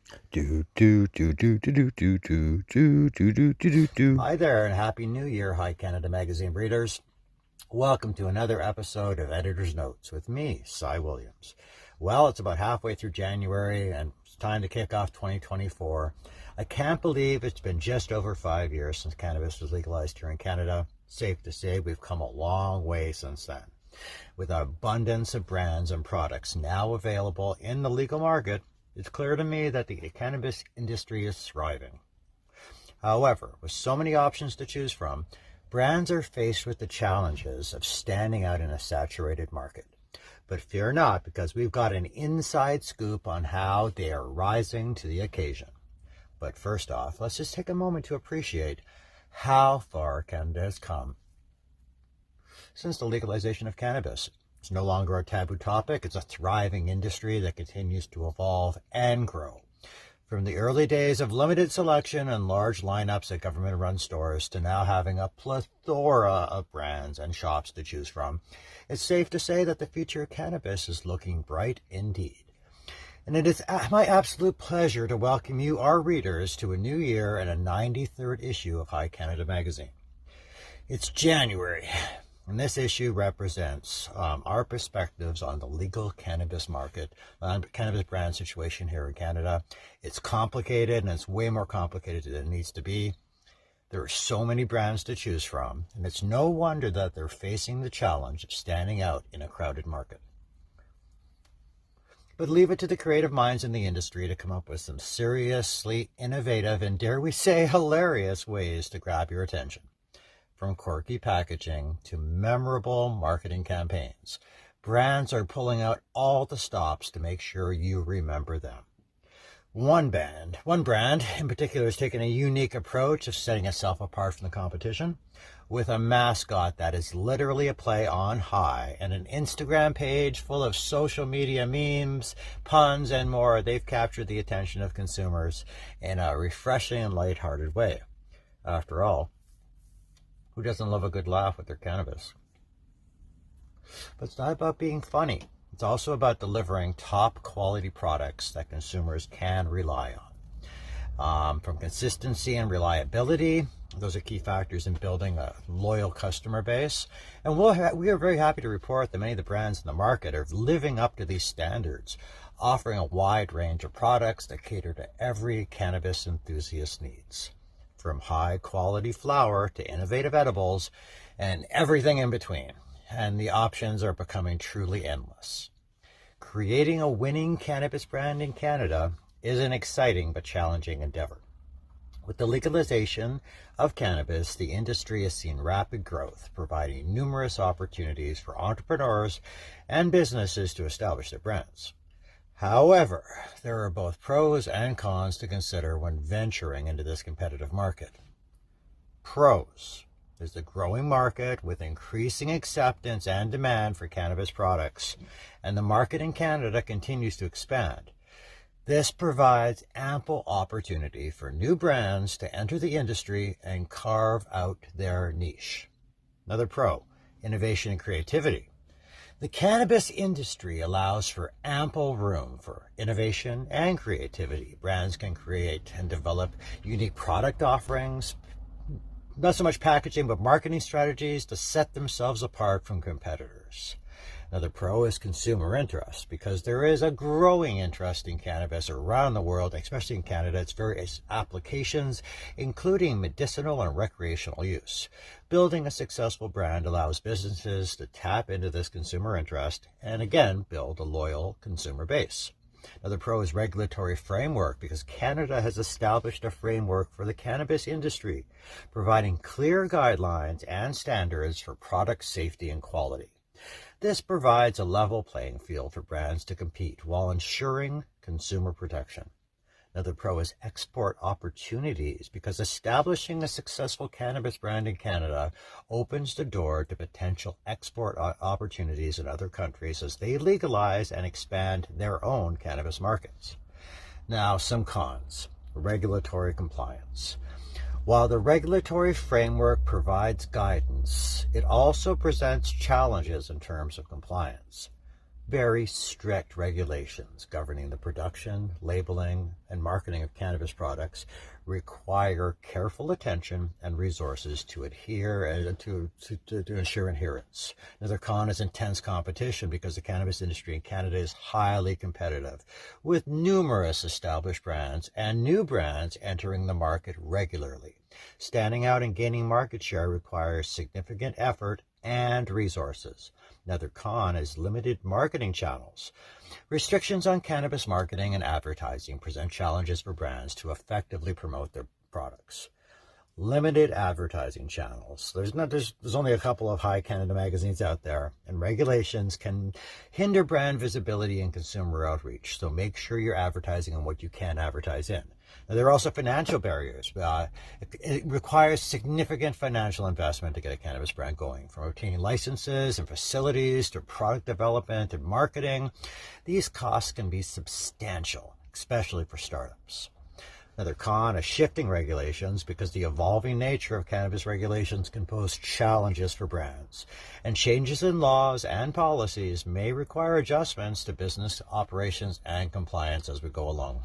Do do do do do do do do do do do do do. Hi there, and Happy New Year, Hi Canada Magazine readers. Welcome to another episode of Editor's Notes with me, Cy Williams. Well, it's about halfway through January, and it's time to kick off 2024. I can't believe it's been just over 5 years since cannabis was legalized here in Canada. Safe to say we've come a long way since then. With an abundance of brands and products now available in the legal market, it's clear to me that the cannabis industry is thriving. However, with so many options to choose from, brands are faced with the challenges of standing out in a saturated market. But fear not, because we've got an inside scoop on how they are rising to the occasion. But first off, let's just take a moment to appreciate how far Canada has come since the legalization of cannabis. It's no longer a taboo topic. It's a thriving industry that continues to evolve and grow. From the early days of limited selection and large lineups at government-run stores to now having a plethora of brands and shops to choose from, it's safe to say that the future of cannabis is looking bright indeed. And it is my absolute pleasure to welcome you, our readers, to a new year and a 93rd issue of Hi Canada Magazine. It's January, and this issue represents our perspectives on the legal cannabis market, cannabis brand situation here in Canada. It's complicated, and it's way more complicated than it needs to be. There are so many brands to choose from, and it's no wonder that they're facing the challenge of standing out in a crowded market. But leave it to the creative minds in the industry to come up with some seriously innovative and, dare we say, hilarious ways to grab your attention. From quirky packaging to memorable marketing campaigns, brands are pulling out all the stops to make sure you remember them. One brand in particular has taken a unique approach of setting itself apart from the competition with a mascot that is literally a play on Hi and an Instagram page full of social media memes, puns, and more. They've captured the attention of consumers in a refreshing and lighthearted way. After all, who doesn't love a good laugh with their cannabis? But it's not about being funny. It's also about delivering top quality products that consumers can rely on. From consistency and reliability, those are key factors in building a loyal customer base. And we are very happy to report that many of the brands in the market are living up to these standards, offering a wide range of products that cater to every cannabis enthusiast's needs. From high-quality flower to innovative edibles and everything in between. And the options are becoming truly endless. Creating a winning cannabis brand in Canada is an exciting but challenging endeavor. With the legalization of cannabis, the industry has seen rapid growth, providing numerous opportunities for entrepreneurs and businesses to establish their brands. However, there are both pros and cons to consider when venturing into this competitive market. Pros. There's a growing market with increasing acceptance and demand for cannabis products, and the market in Canada continues to expand. This provides ample opportunity for new brands to enter the industry and carve out their niche. Another pro, innovation and creativity. The cannabis industry allows for ample room for innovation and creativity. Brands can create and develop unique product offerings, not so much packaging, but marketing strategies to set themselves apart from competitors. Another pro is consumer interest, because there is a growing interest in cannabis around the world, especially in Canada. Its various applications, including medicinal and recreational use. Building a successful brand allows businesses to tap into this consumer interest and, again, build a loyal consumer base. Another pro is regulatory framework, because Canada has established a framework for the cannabis industry, providing clear guidelines and standards for product safety and quality. This provides a level playing field for brands to compete while ensuring consumer protection. Another pro is export opportunities, because establishing a successful cannabis brand in Canada opens the door to potential export opportunities in other countries as they legalize and expand their own cannabis markets. Now, some cons. Regulatory compliance. While the regulatory framework provides guidance, it also presents challenges in terms of compliance. very strict regulations governing the production, labeling, and marketing of cannabis products require careful attention and resources to adhere and to ensure adherence. Now, there is intense competition because the cannabis industry in Canada is highly competitive, with numerous established brands and new brands entering the market regularly. Standing out and gaining market share requires significant effort and resources. Another con is limited marketing channels. Restrictions on cannabis marketing and advertising present challenges for brands to effectively promote their products. Limited advertising channels. There's only a couple of High Canada magazines out there, and regulations can hinder brand visibility and consumer outreach. So make sure you're advertising on what you can advertise in. Now, there are also financial barriers. It requires significant financial investment to get a cannabis brand going, from obtaining licenses and facilities to product development and marketing. These costs can be substantial, especially for startups. Another con is shifting regulations, because the evolving nature of cannabis regulations can pose challenges for brands, and changes in laws and policies may require adjustments to business operations and compliance as we go along.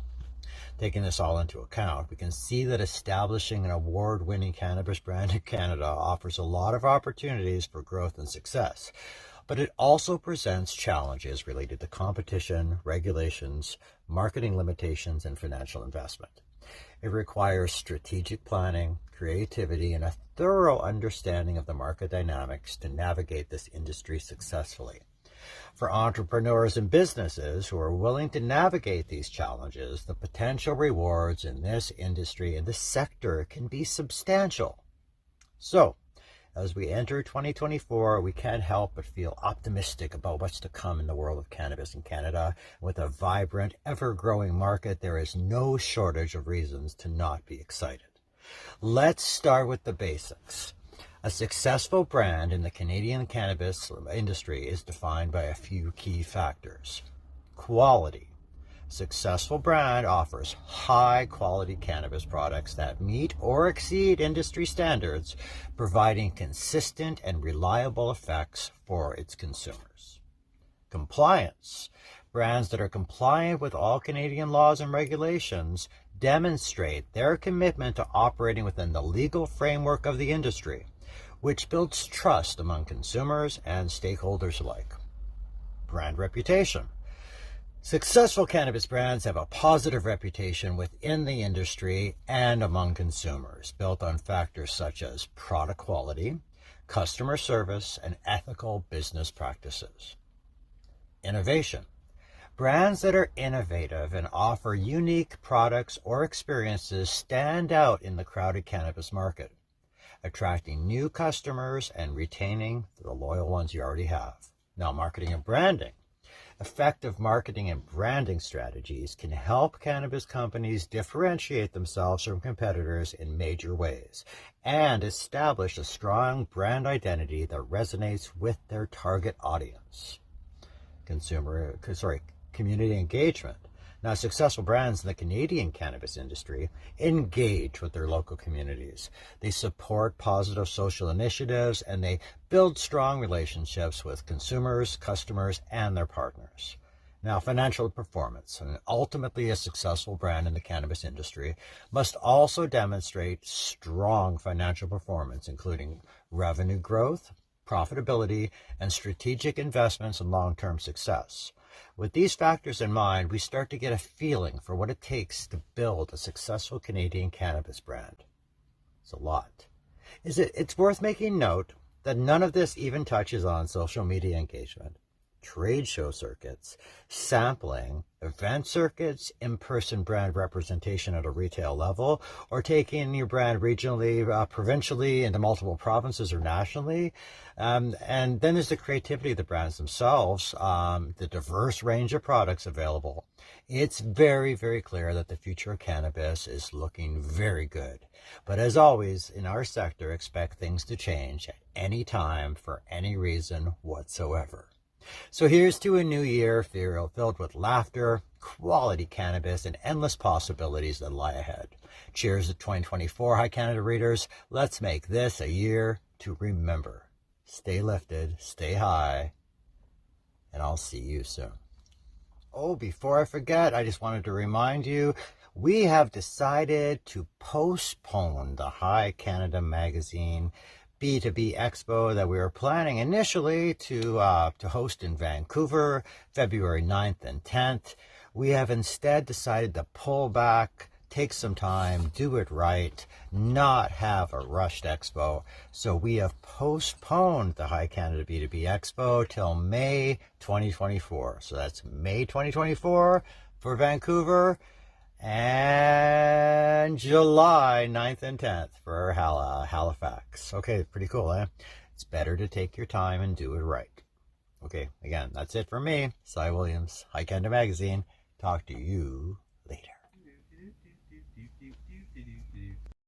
Taking this all into account, we can see that establishing an award-winning cannabis brand in Canada offers a lot of opportunities for growth and success, but it also presents challenges related to competition, regulations, marketing limitations, and financial investment. It requires strategic planning, creativity, and a thorough understanding of the market dynamics to navigate this industry successfully. For entrepreneurs and businesses who are willing to navigate these challenges, the potential rewards in this industry and this sector can be substantial. So, as we enter 2024, we can't help but feel optimistic about what's to come in the world of cannabis in Canada. With a vibrant, ever-growing market, there is no shortage of reasons to not be excited. Let's start with the basics. A successful brand in the Canadian cannabis industry is defined by a few key factors. Quality. Successful brand offers high-quality cannabis products that meet or exceed industry standards, providing consistent and reliable effects for its consumers. Compliance. Brands that are compliant with all Canadian laws and regulations demonstrate their commitment to operating within the legal framework of the industry, which builds trust among consumers and stakeholders alike. Brand reputation. Successful cannabis brands have a positive reputation within the industry and among consumers, built on factors such as product quality, customer service, and ethical business practices. Innovation. Brands that are innovative and offer unique products or experiences stand out in the crowded cannabis market, attracting new customers and retaining the loyal ones you already have. Now, marketing and branding. Effective marketing and branding strategies can help cannabis companies differentiate themselves from competitors in major ways and establish a strong brand identity that resonates with their target audience. Community engagement. Now, successful brands in the Canadian cannabis industry engage with their local communities. They support positive social initiatives, and they build strong relationships with consumers, customers, and their partners. Now, financial performance. And ultimately, a successful brand in the cannabis industry must also demonstrate strong financial performance, including revenue growth, profitability, and strategic investments in long-term success. With these factors in mind, we start to get a feeling for what it takes to build a successful Canadian cannabis brand. It's a lot. It's worth making note that none of this even touches on social media engagement, trade show circuits, sampling, event circuits, in-person brand representation at a retail level, or taking your brand regionally, provincially, into multiple provinces or nationally. And then there's the creativity of the brands themselves, the diverse range of products available. It's very, very clear that the future of cannabis is looking very good. But as always, in our sector, expect things to change at any time for any reason whatsoever. So here's to a new year filled with laughter, quality cannabis, and endless possibilities that lie ahead. Cheers to 2024, High Canada readers. Let's make this a year to remember. Stay lifted, stay high, and I'll see you soon. Oh, before I forget, I just wanted to remind you, we have decided to postpone the High Canada Magazine B2B Expo that we were planning initially to host in Vancouver, February 9th and 10th. We have instead decided to pull back, take some time, do it right, not have a rushed expo. So we have postponed the High Canada B2B Expo till May 2024. So that's May 2024 for Vancouver and July 9th and 10th for Halifax. Okay, pretty cool, eh? It's better to take your time and do it right. Okay, again, that's it for me, Cy Williams, High Canada Magazine. Talk to you